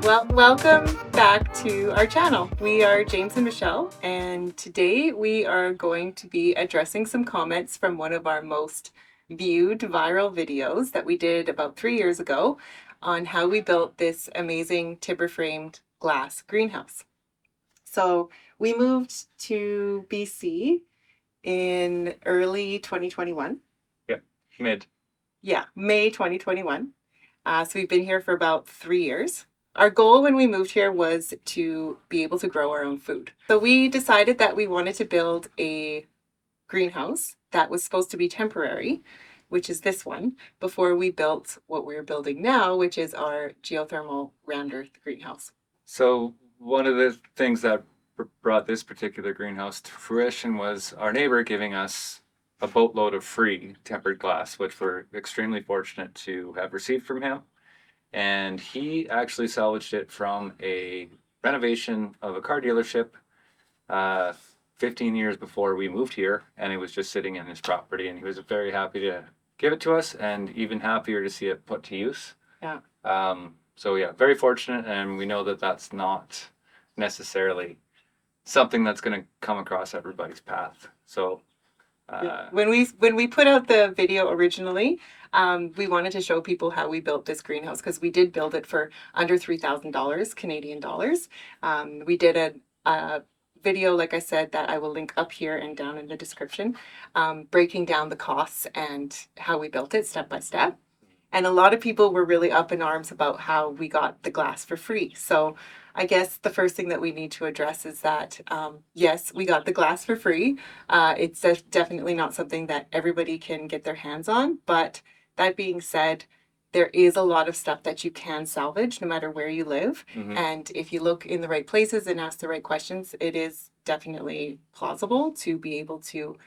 Well, welcome back to our channel. We are James and Michelle, and today we are going to be addressing some comments from one of our most viewed viral videos that we did about 3 years ago on how we built this amazing timber framed glass greenhouse. So we moved to BC in early 2021. Yeah, mid. Yeah, May 2021. So we've been here for about 3 years. Our goal when we moved here was to be able to grow our own food. So we decided that we wanted to build a greenhouse that was supposed to be temporary, which is this one, before we built what we're building now, which is our geothermal Rammed Earth greenhouse. So one of the things that brought this particular greenhouse to fruition was our neighbor giving us a boatload of free tempered glass, which we're extremely fortunate to have received from him. And he actually salvaged it from a renovation of a car dealership 15 years before we moved here, and it was just sitting in his property, and he was very happy to give it to us and even happier to see it put to use. Yeah. So yeah, very fortunate, and we know that that's not necessarily something that's going to come across everybody's path. So when we put out the video originally, we wanted to show people how we built this greenhouse because we did build it for under $3,000 Canadian dollars. We did a video, like I said, that I will link up here and down in the description, breaking down the costs and how we built it step by step. And a lot of people were really up in arms about how we got the glass for free. So I guess the first thing that we need to address is that, yes, we got the glass for free. It's definitely not something that everybody can get their hands on. But that being said, there is a lot of stuff that you can salvage no matter where you live. Mhm. And if you look in the right places and ask the right questions, it is definitely plausible to be able to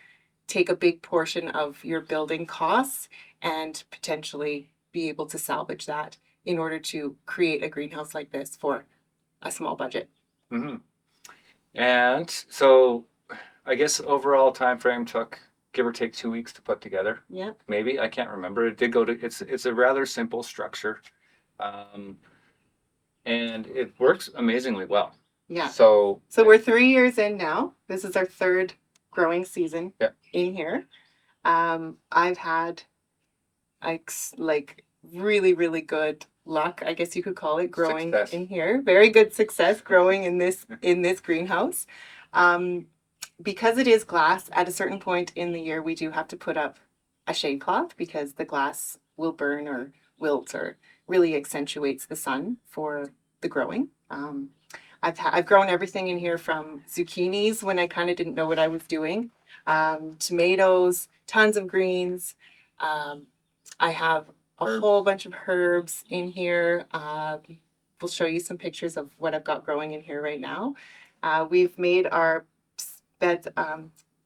take a big portion of your building costs and potentially be able to salvage that in order to create a greenhouse like this for a small budget. Mm-hmm. And so I guess overall time frame took give or take 2 weeks to put together. Yeah. Maybe, I can't remember. It did go to it's a rather simple structure. And it works amazingly well. Yeah. So we're 3 years in now. This is our third growing season Yeah. in here. I've had like really, really good luck, I guess you could call it, growing Success. in here. Very good success growing in this greenhouse. Because it is glass, at a certain point in the year, we do have to put up a shade cloth because the glass will burn or wilt or really accentuates the sun for the growing. I've grown everything in here from zucchinis when I kind of didn't know what I was doing, tomatoes, tons of greens. I have a whole bunch of herbs in here. We'll show you some pictures of what I've got growing in here right now. We've made our beds,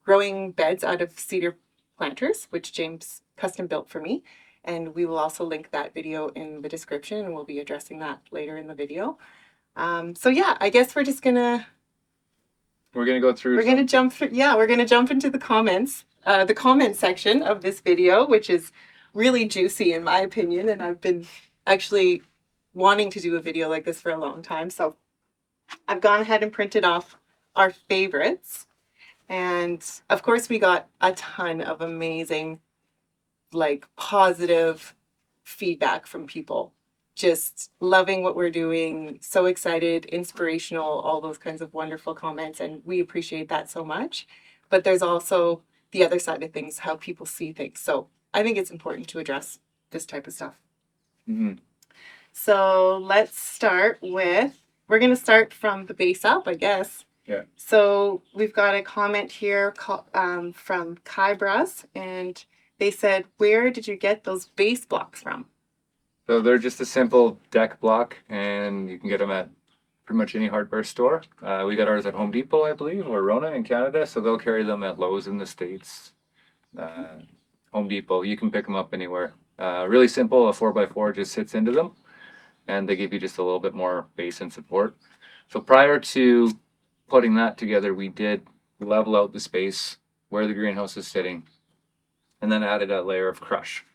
growing beds out of cedar planters, which James custom built for me. And we will also link that video in the description, and we'll be addressing that later in the video. So yeah, I guess we're gonna go through. We're gonna jump through. Yeah, we're gonna jump into the comments, the comment section of this video, which is really juicy in my opinion, and I've been actually wanting to do a video like this for a long time. So I've gone ahead and printed off our favorites, and of course we got a ton of amazing, like, positive feedback from people. Just loving what we're doing, so excited, inspirational, all those kinds of wonderful comments, and we appreciate that so much. But there's also the other side of things, how people see things. So I think it's important to address this type of stuff. Mm-hmm. So let's start with, we're going to start from the base up, I guess. Yeah. So we've got a comment here from Kybras, and they said, "Where did you get those base blocks from?" So they're just a simple deck block, and you can get them at pretty much any hardware store. We got ours at Home Depot, I believe, or Rona in Canada, so they'll carry them at Lowe's in the States. Home Depot, you can pick them up anywhere. Really simple, a 4x4 just sits into them, and they give you just a little bit more base and support. So prior to putting that together, we did level out the space where the greenhouse is sitting, and then added a layer of crush.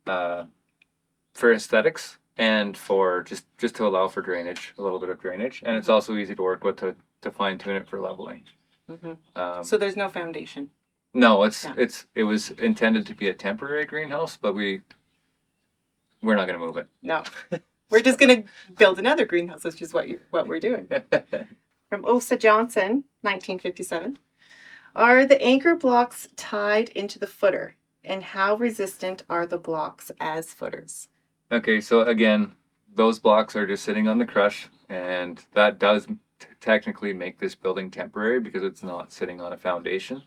For aesthetics, and for just to allow for drainage, a little bit of drainage, and it's also easy to work with to fine tune it for leveling. So there's no foundation. No, it was intended to be a temporary greenhouse, but we're not going to move it. No, we're just going to build another greenhouse, which is what we're doing. From Osa Johnson, 1957. Are the anchor blocks tied into the footer, and how resistant are the blocks as footers? Okay, so again, those blocks are just sitting on the crush, and that does technically make this building temporary because it's not sitting on a foundation.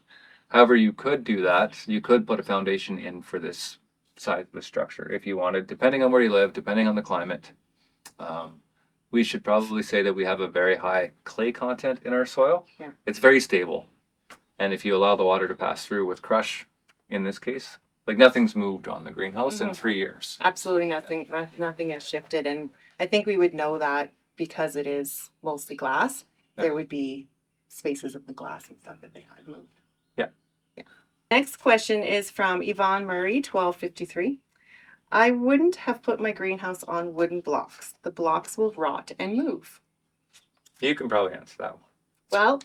However, you could do that. You could put a foundation in for this side of the structure if you wanted, depending on where you live, depending on the climate. We should probably say that we have a very high clay content in our soil. Yeah. It's very stable. And if you allow the water to pass through with crush, in this case, like nothing's moved on the greenhouse in 3 years. Absolutely nothing. Nothing has shifted. And I think we would know that because it is mostly glass. Yeah. There would be spaces of the glass and stuff that they had moved. Yeah. Next question is from Yvonne Murray, 1253. I wouldn't have put my greenhouse on wooden blocks. The blocks will rot and move. You can probably answer that one. Well,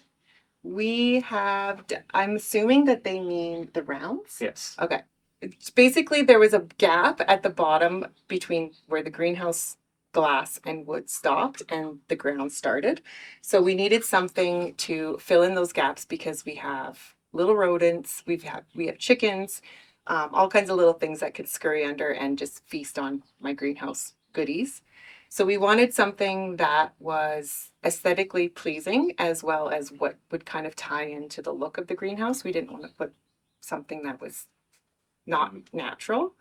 I'm assuming that they mean the rounds? Yes. Okay. It's basically, there was a gap at the bottom between where the greenhouse glass and wood stopped and the ground started. So we needed something to fill in those gaps because we have little rodents, we have chickens, all kinds of little things that could scurry under and just feast on my greenhouse goodies. So we wanted something that was aesthetically pleasing as well as what would kind of tie into the look of the greenhouse. We didn't want to put something that was not natural.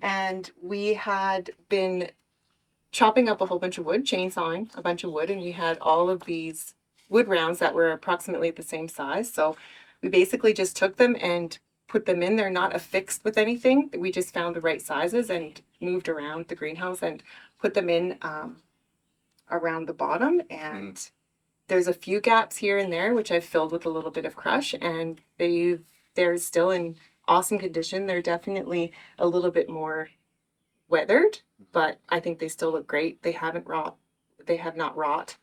And we had been chopping up a whole bunch of wood, chainsawing a bunch of wood, and we had all of these wood rounds that were approximately the same size. So we basically just took them and put them in. They're not affixed with anything. We just found the right sizes and moved around the greenhouse and put them in around the bottom. And there's a few gaps here and there, which I've filled with a little bit of crush, and they're still in awesome condition. They're definitely a little bit more weathered, but I think they still look great. They have not rot.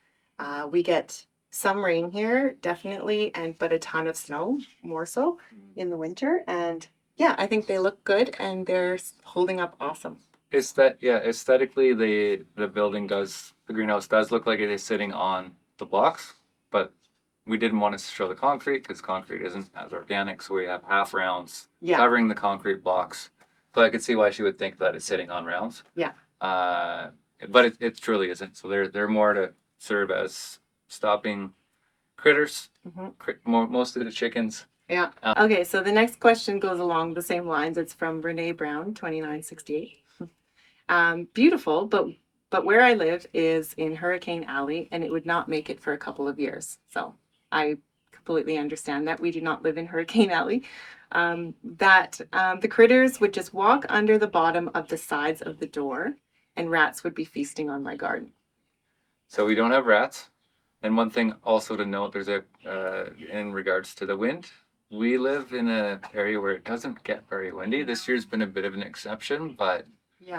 We get some rain here, definitely, but a ton of snow, more so in the winter. And yeah, I think they look good and they're holding up awesome. Aesthetically, the greenhouse does look like it is sitting on the blocks, but we didn't want to show the concrete because concrete isn't as organic, so we have half rounds covering the concrete blocks. So I could see why she would think that it's sitting on rounds. Yeah. But it truly isn't. So they're more to serve as stopping critters, most of the chickens. Yeah. Okay, so the next question goes along the same lines. It's from Renee Brown, 2968. Beautiful, but where I live is in Hurricane Alley, and it would not make it for a couple of years. So I completely understand that. We do not live in Hurricane Alley. The critters would just walk under the bottom of the sides of the door, and rats would be feasting on my garden. So we don't have rats. And one thing also to note, there's in regards to the wind, we live in an area where it doesn't get very windy. This year's been a bit of an exception, but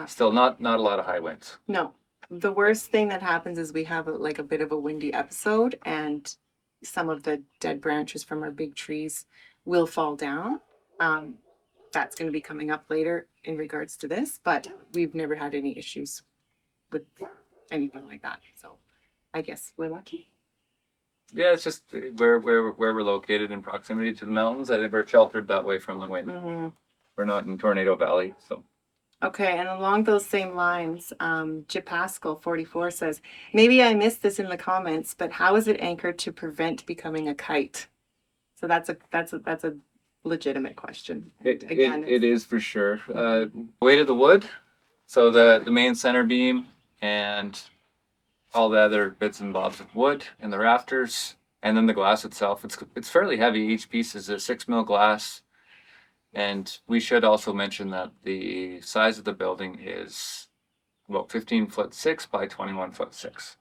still not a lot of high winds. No. The worst thing that happens is we have a bit of a windy episode, and some of the dead branches from our big trees will fall down. That's going to be coming up later in regards to this, but we've never had any issues with anything like that. So I guess we're lucky. Yeah, it's just where we're located in proximity to the mountains. I think we're sheltered that way from the wind. We're not in Tornado Valley, so. Okay, and along those same lines, Pascal 44 says, maybe I missed this in the comments, but how is it anchored to prevent becoming a kite? So that's a legitimate question. It is for sure. Weight of the wood, so the main center beam and all the other bits and bobs of wood and the rafters, and then the glass itself. It's fairly heavy. Each piece is a 6 mil glass. And we should also mention that the size of the building is about 15'6" by 21'6".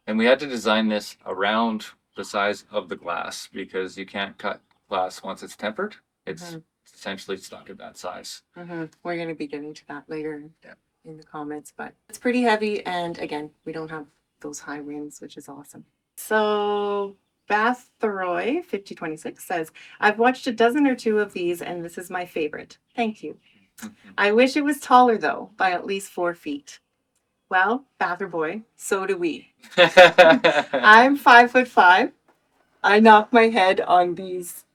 And we had to design this around the size of the glass because you can't cut glass once it's tempered. It's essentially stuck at that size. We're going to be getting to that later. Yeah. in the comments, but it's pretty heavy. And again, we don't have those high winds, which is awesome. So Bath Thoroy 5026 says, I've watched a dozen or two of these and this is my favorite. Thank you. I wish it was taller though, by at least 4 feet. Well, Bather boy, so do we. I'm 5'5". I knock my head on these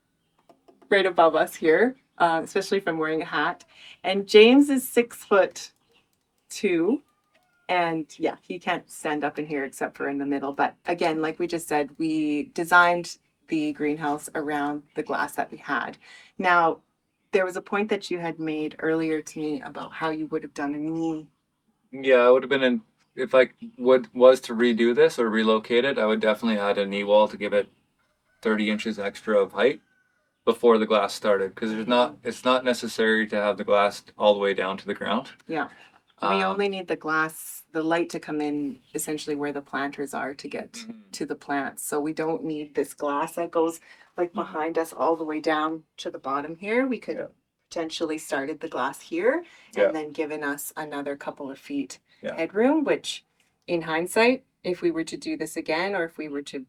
right above us here, especially if I'm wearing a hat. And James is 6'2". And yeah, he can't stand up in here except for in the middle. But again, like we just said, we designed the greenhouse around the glass that we had. Now, there was a point that you had made earlier to me about how you would have done a knee. Yeah, I would have been if I was to redo this or relocate it, I would definitely add a knee wall to give it 30 inches extra of height before the glass started, because it's not necessary to have the glass all the way down to the ground. Yeah. We only need the glass, the light to come in essentially where the planters are to get to the plants. So we don't need this glass that goes like behind us all the way down to the bottom here. We could potentially started the glass here and then given us another couple of feet headroom, which in hindsight, if we were to do this again, or if we were to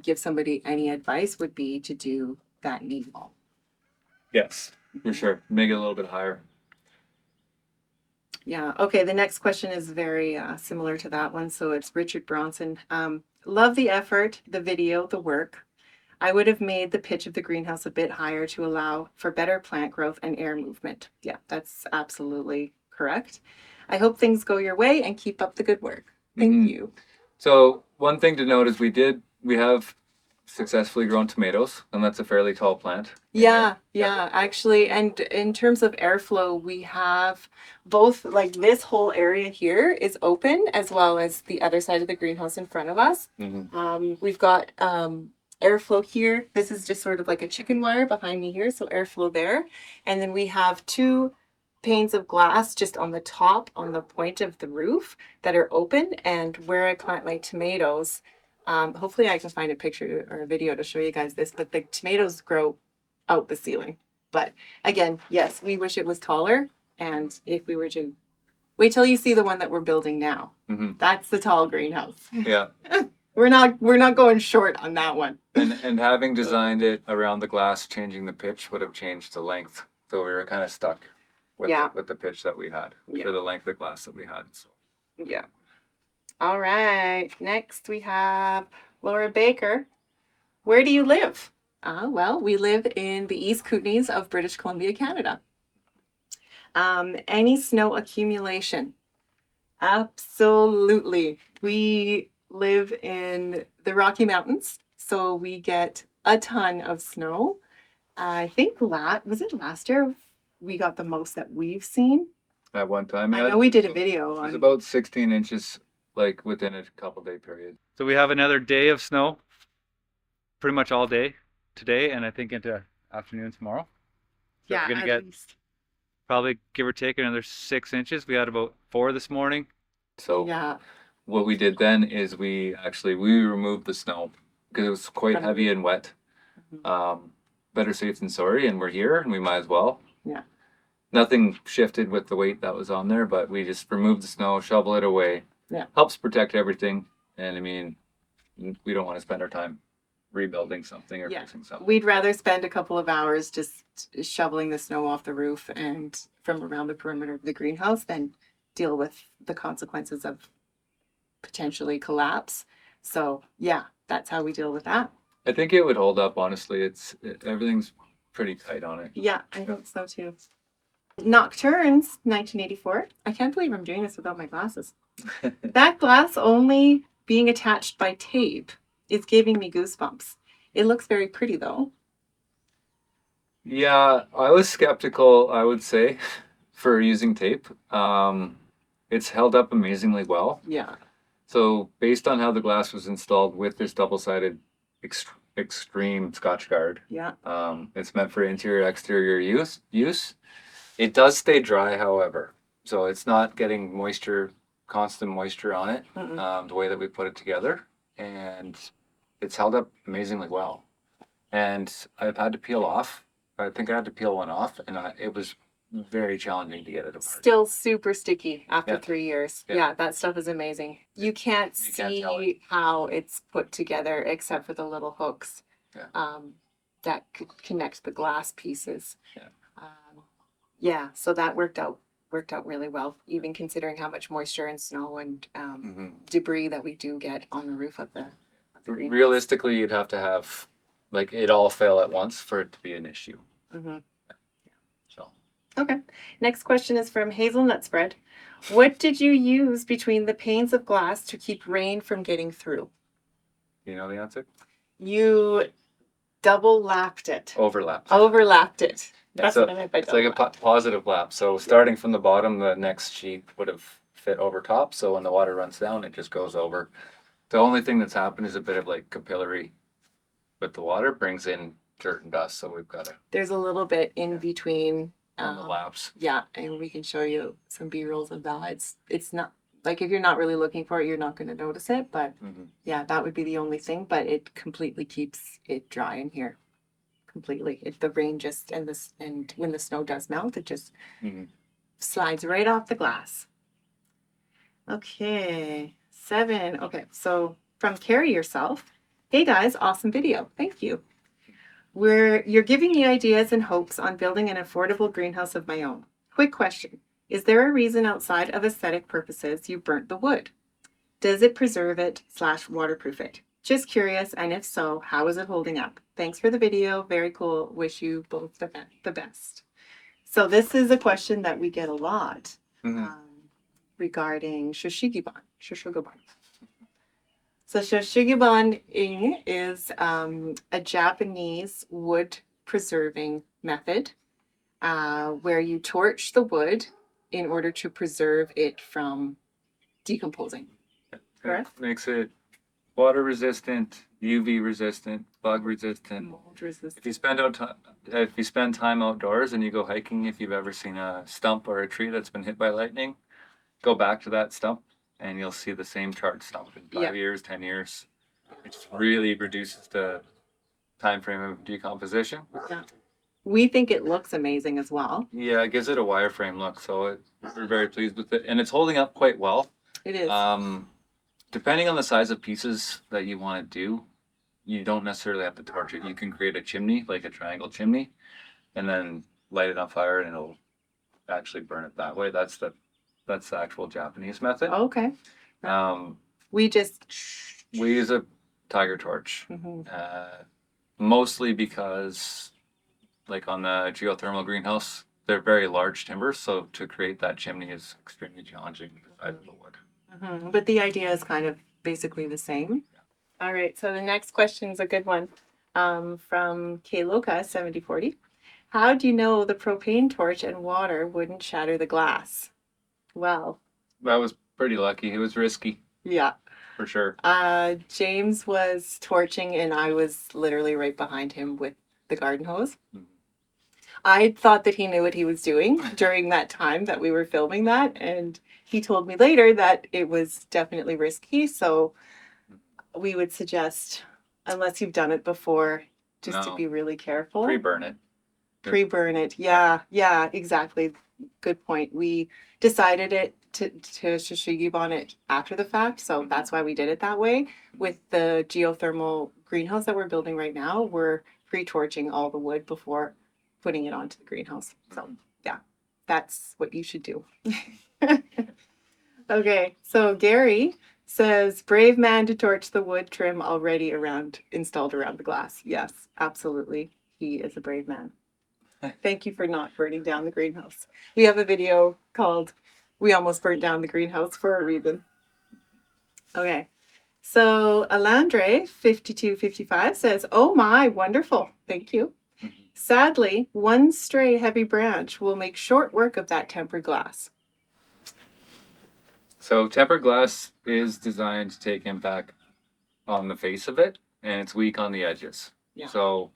give somebody any advice, would be to do that knee wall. Yes, for sure. Make it a little bit higher. Yeah. Okay. The next question is very similar to that one. So it's Richard Bronson. Love the effort, the video, the work. I would have made the pitch of the greenhouse a bit higher to allow for better plant growth and air movement. Yeah, that's absolutely correct. I hope things go your way and keep up the good work. Thank you. So one thing to note is we have successfully grown tomatoes, and that's a fairly tall plant. Yeah, actually. And in terms of airflow, we have both, like this whole area here is open as well as the other side of the greenhouse in front of us. We've got airflow here. This is just sort of like a chicken wire behind me here, so airflow there. And then we have 2 panes of glass just on the top, on the point of the roof, that are open. And where I plant my tomatoes, hopefully I can find a picture or a video to show you guys this, but the tomatoes grow out the ceiling. But again, yes, we wish it was taller. And if we were to wait till you see the one that we're building now, that's the tall greenhouse. Yeah. We're not going short on that one. And having designed it around the glass, changing the pitch would have changed the length. So we were kind of stuck with the pitch that we had for the length of the glass that we had. So. Yeah. All right. Next we have Laura Baker. Where do you live? Well, we live in the East Kootenays of British Columbia, Canada. Any snow accumulation? Absolutely. We live in the Rocky Mountains, so we get a ton of snow. I think was it last year we got the most that we've seen? At one time, I know we did a video on. It was about 16 inches, like within a couple day period. So we have another day of snow, pretty much all day today, and I think into afternoon tomorrow. So we're gonna get probably give or take another 6 inches. We had about 4 this morning. So what we did then is we removed the snow because it was quite heavy and wet. Better safe than sorry, and we're here and we might as well. Yeah. Nothing shifted with the weight that was on there, but we just removed the snow, shovel it away. Yeah. Helps protect everything. And I mean, we don't want to spend our time rebuilding something or fixing something. We'd rather spend a couple of hours just shoveling the snow off the roof and from around the perimeter of the greenhouse than deal with the consequences of potentially collapse. So yeah, that's how we deal with that. I think it would hold up, honestly. Everything's pretty tight on it. Yeah, I hope so too. Nocturns, 1984. I can't believe I'm doing this without my glasses. That glass only being attached by tape is giving me goosebumps. It looks very pretty though. Yeah, I was skeptical, I would say, for using tape. It's held up amazingly well. Yeah. So based on how the glass was installed with this double-sided extreme Scotch guard, it's meant for interior exterior use. It does stay dry, however, so it's not getting constant moisture on it, the way that we put it together, and it's held up amazingly well. And I've had to peel off. I think I had to peel one off, and it was very challenging to get it apart. Still super sticky after Yeah. 3 years. Yeah. Yeah, that stuff is amazing. You can't You can't tell see how it's put together except for the little hooks Yeah. that connect the glass pieces. Yeah. Yeah, so that worked out really well, even considering how much moisture and snow and debris that we do get on the roof of the greenhouse. Realistically, you'd have to have like it all fail at once for it to be an issue. So okay, next question is from Hazelnut Spread. What did you use between the panes of glass to keep rain from getting through? you know the answer? You double lapped it. Overlapped. Overlapped it. That's So what I meant by it's like double a positive lap. So starting from the bottom, the next sheet would have fit over top. So when the water runs down, it just goes over. The only thing that's happened is a bit of like capillary with the water brings in dirt and dust. So we've got to There's a little bit in between. on the laps. Yeah, and we can show you some B-rolls of that. It's not like if you're not really looking for it, you're not going to notice it. But yeah, that would be the only thing. But it completely keeps it dry in here. Completely. The rain just and when the snow does melt, it just slides right off the glass. Okay, 7. Okay, so from Carry Yourself. Hey guys, awesome video. Thank you. You're giving me ideas and hopes on building an affordable greenhouse of my own. Quick question. Is there a reason outside of aesthetic purposes you burnt the wood? Does it preserve it / waterproof it? Just curious, and if so, how is it holding up? Thanks for the video. Very cool. Wish you both the best. So this is a question that we get a lot regarding Shoshigiban. So Shoshigiban is a Japanese wood preserving method where you torch the wood in order to preserve it from decomposing. Correct? It makes it water resistant, UV resistant, bug resistant. Mold resistant. If you spend time outdoors and you go hiking, if you've ever seen a stump or a tree that's been hit by lightning, go back to that stump and you'll see the same charred stump in 5 years, 10 years. It just really reduces the time frame of decomposition. Yeah. We think it looks amazing as well. Yeah, it gives it a wireframe look, so we're very pleased with it, and it's holding up quite well. It is. Depending on the size of pieces that you want to do, you don't necessarily have to torch it. You can create a chimney, like a triangle chimney, and then light it on fire, and it'll actually burn it that way. That's the actual Japanese method. Okay. We use a tiger torch, mostly because, like on the geothermal greenhouse, they're very large timbers, so to create that chimney is extremely challenging with the size of the wood. But the idea is kind of basically the same. Yeah. All right, so the next question is a good one from Kloka 7040. How do you know the propane torch and water wouldn't shatter the glass? Well, that was pretty lucky. It was risky. Yeah. For sure. James was torching and I was literally right behind him with the garden hose. I thought that he knew what he was doing during that time that we were filming that, and he told me later that it was definitely risky, so we would suggest, unless you've done it before, just to be really careful. Pre-burn it. Pre-burn it. Yeah, exactly. Good point. We decided it to Shoshigiban it after the fact, so that's why we did it that way. With the geothermal greenhouse that we're building right now, we're pre-torching all the wood before putting it onto the greenhouse. So yeah, that's what you should do. Okay, so Gary says, brave man to torch the wood trim already installed around the glass. Yes, absolutely. He is a brave man. Thank you for not burning down the greenhouse. We have a video called We Almost Burnt Down the Greenhouse for a reason. Okay, so Alandre 5255 says, oh my, wonderful. Thank you. Sadly, one stray heavy branch will make short work of that tempered glass. So tempered glass is designed to take impact on the face of it, and it's weak on the edges. Yeah. So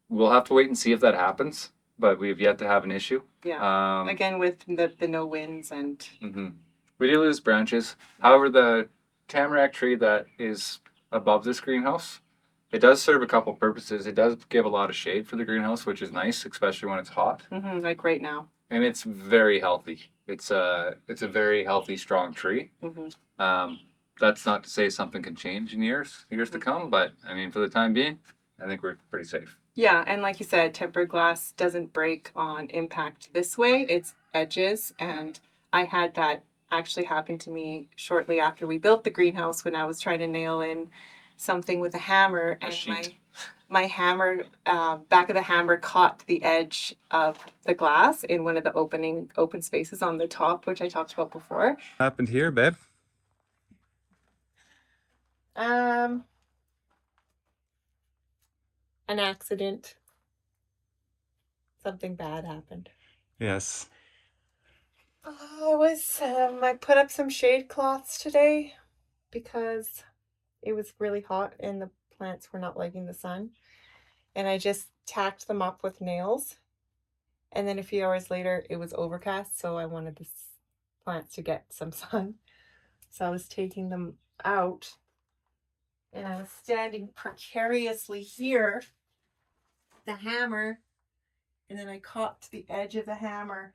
we'll have to wait and see if that happens, but we've yet to have an issue. Yeah. Again, with the no winds and... We do lose branches. However, the tamarack tree that is above this greenhouse It does serve a couple purposes. It does give a lot of shade for the greenhouse, which is nice, especially when it's hot. Like right now. And it's very healthy. It's a very healthy, strong tree. That's not to say something can change in years to come, but I mean, for the time being, I think we're pretty safe. Yeah, and like you said, tempered glass doesn't break on impact this way. It's edges, and I had that actually happen to me shortly after we built the greenhouse when I was trying to nail in something with a hammer, and my hammer, back of the hammer caught the edge of the glass in one of the open spaces on the top, which I talked about before. Happened here, babe? An accident. Something bad happened. Yes. I put up some shade cloths today because it was really hot and the plants were not liking the sun. And I just tacked them up with nails. And then a few hours later, it was overcast, so I wanted the plants to get some sun. So I was taking them out, and I was standing precariously here, the hammer, and then I caught the edge of the hammer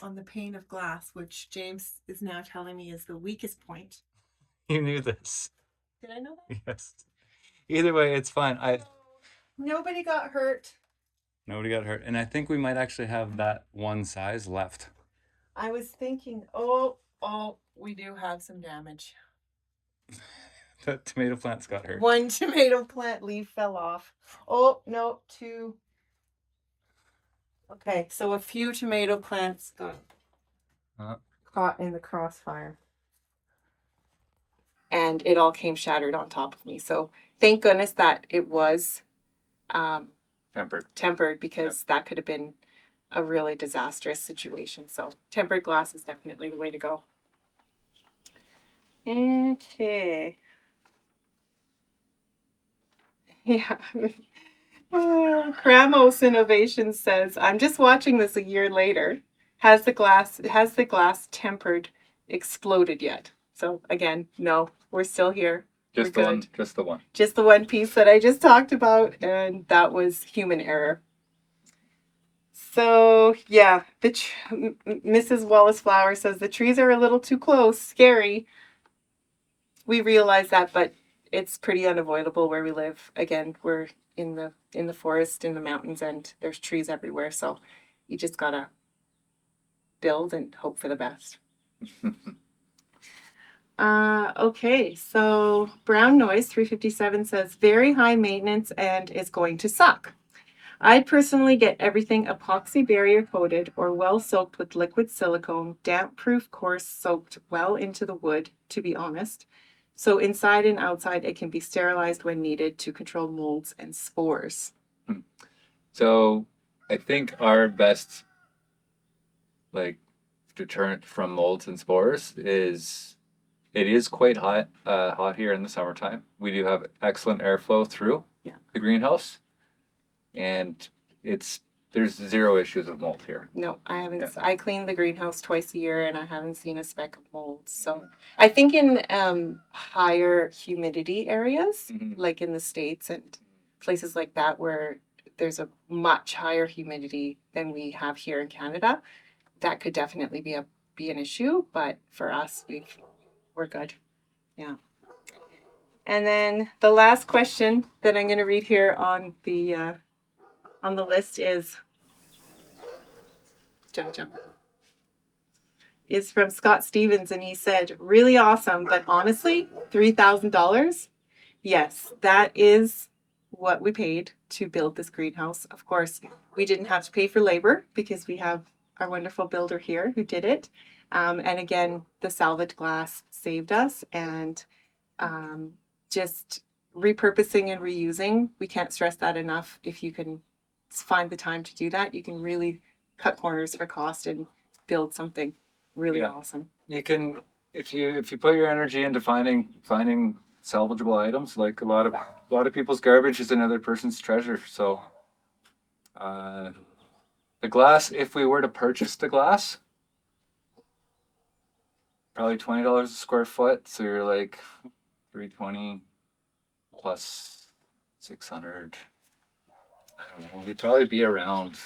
on the pane of glass, which James is now telling me is the weakest point. You knew this. Did I know that? Yes. Either way, it's fine. Nobody got hurt. Nobody got hurt. And I think we might actually have that one size left. I was thinking, we do have some damage. The tomato plants got hurt. One tomato plant leaf fell off. Oh, no, two. Okay, so a few tomato plants got caught in the crossfire. And it all came shattered on top of me. So thank goodness that it was tempered, because that could have been a really disastrous situation. So tempered glass is definitely the way to go. Okay. Yeah. Kramos Innovation says, I'm just watching this a year later. Has the glass tempered exploded yet? So again, no, we're still here. Just the one. Just the one. Just the one piece that I just talked about, and that was human error. So yeah, Mrs. Wallace Flower says the trees are a little too close, scary. We realize that, but it's pretty unavoidable where we live. Again, we're in the forest, in the mountains, and there's trees everywhere. So you just gotta build and hope for the best. Okay, so Brown Noise 357 says very high maintenance and is going to suck. I'd personally get everything epoxy barrier coated or well soaked with liquid silicone, damp proof course soaked well into the wood, to be honest. So inside and outside, it can be sterilized when needed to control molds and spores. So I think our best deterrent from molds and spores is it is quite hot here in the summertime. We do have excellent airflow through the greenhouse, and there's zero issues with mold here. No, I haven't. Yeah. I clean the greenhouse twice a year, and I haven't seen a speck of mold. So I think in higher humidity areas, like in the States and places like that, where there's a much higher humidity than we have here in Canada, that could definitely be an issue. But for us, we're good. Yeah. And then the last question that I'm going to read here on the list is is from Scott Stevens, and he said, really awesome, but honestly, $3,000? Yes, that is what we paid to build this greenhouse. Of course, we didn't have to pay for labor because we have our wonderful builder here who did it. And again, the salvage glass saved us, and just repurposing and reusing, we can't stress that enough. If you can find the time to do that, you can really cut corners for cost and build something really awesome. You can, if you put your energy into finding salvageable items, like a lot of people's garbage is another person's treasure. So the glass, if we were to purchase the glass, probably $20 a square foot, so you're like $320 plus 600. I don't know. It'd probably be around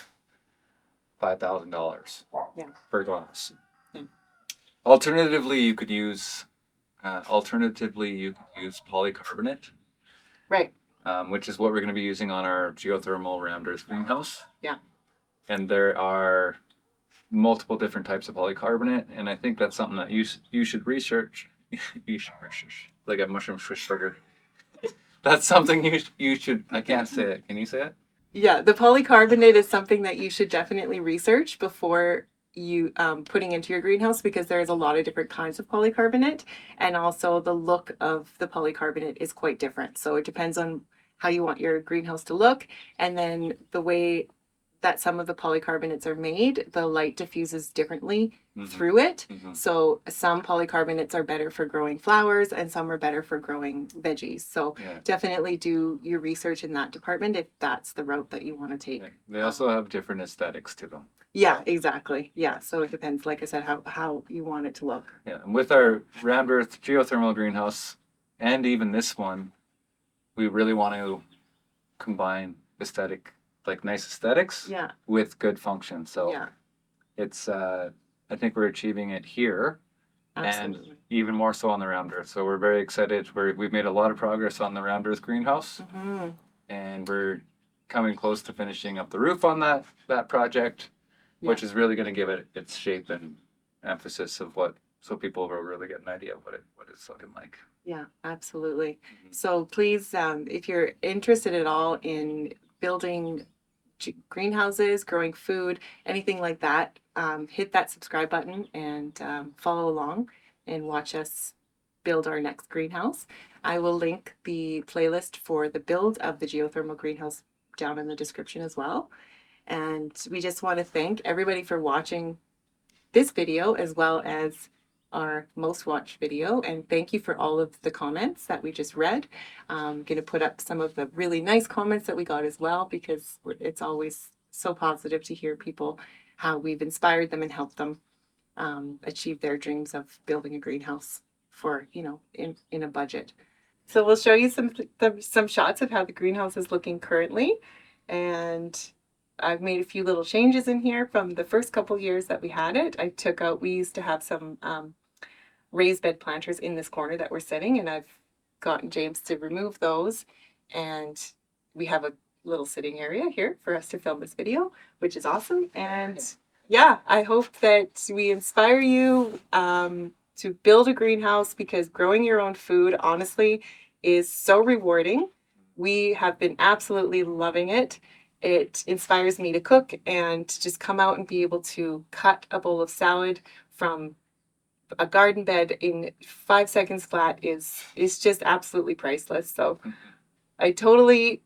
$5,000 Yeah. per glass. Yeah. Alternatively, you could use polycarbonate, Right. which is what we're going to be using on our geothermal Rammed Earth Greenhouse. Yeah. And there are multiple different types of polycarbonate, and I think that's something that you should research. You should research, like a mushroom swiss burger. That's something you should. I can't say it. Can you say it? Yeah, the polycarbonate is something that you should definitely research before you putting into your greenhouse, because there's a lot of different kinds of polycarbonate, and also the look of the polycarbonate is quite different. So it depends on how you want your greenhouse to look, and then the way that some of the polycarbonates are made, the light diffuses differently through it. So some polycarbonates are better for growing flowers and some are better for growing veggies. So definitely do your research in that department if that's the route that you want to take. They also have different aesthetics to them. Yeah, exactly. Yeah, so it depends, like I said, how you want it to look. Yeah, and with our Rammed Earth Geothermal Greenhouse, and even this one, we really want to combine nice aesthetics with good function. So it's I think we're achieving it here. Absolutely. And even more so on the Rammed Earth. So we're very excited. We've made a lot of progress on the Rammed Earth Greenhouse, and we're coming close to finishing up the roof on that project, which is really going to give it its shape and emphasis of so people will really get an idea of what it's looking like. Yeah, absolutely. So please, if you're interested at all in building greenhouses, growing food, anything like that, hit that subscribe button and follow along and watch us build our next greenhouse. I will link the playlist for the build of the geothermal greenhouse down in the description as well. And we just want to thank everybody for watching this video as well as our most watched video, and thank you for all of the comments that we just read. I'm going to put up some of the really nice comments that we got as well, because it's always so positive to hear people, how we've inspired them and helped them achieve their dreams of building a greenhouse for, in a budget. So we'll show you some shots of how the greenhouse is looking currently, and I've made a few little changes in here from the first couple years that we had it. We used to have some raised bed planters in this corner that we're sitting, and I've gotten James to remove those, and we have a little sitting area here for us to film this video, which is awesome. And yeah, I hope that we inspire you to build a greenhouse, because growing your own food honestly is so rewarding. We have been absolutely loving it. It inspires me to cook and just come out and be able to cut a bowl of salad from a garden bed in 5 seconds flat is just absolutely priceless. So I totally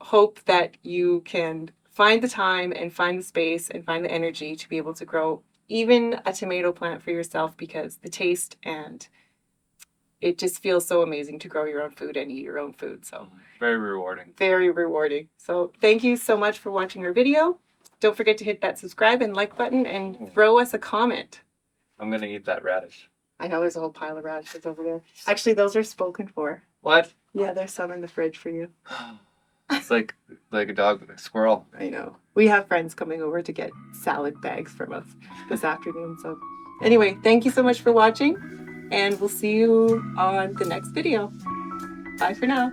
hope that you can find the time and find the space and find the energy to be able to grow even a tomato plant for yourself, because the taste and it just feels so amazing to grow your own food and eat your own food. So very rewarding. Very rewarding. So thank you so much for watching our video. Don't forget to hit that subscribe and like button and throw us a comment. I'm going to eat that radish. I know there's a whole pile of radishes over there. Actually, those are spoken for. What? Yeah, there's some in the fridge for you. It's like a dog with a squirrel. I know. We have friends coming over to get salad bags from us this afternoon. So anyway, thank you so much for watching, and we'll see you on the next video. Bye for now.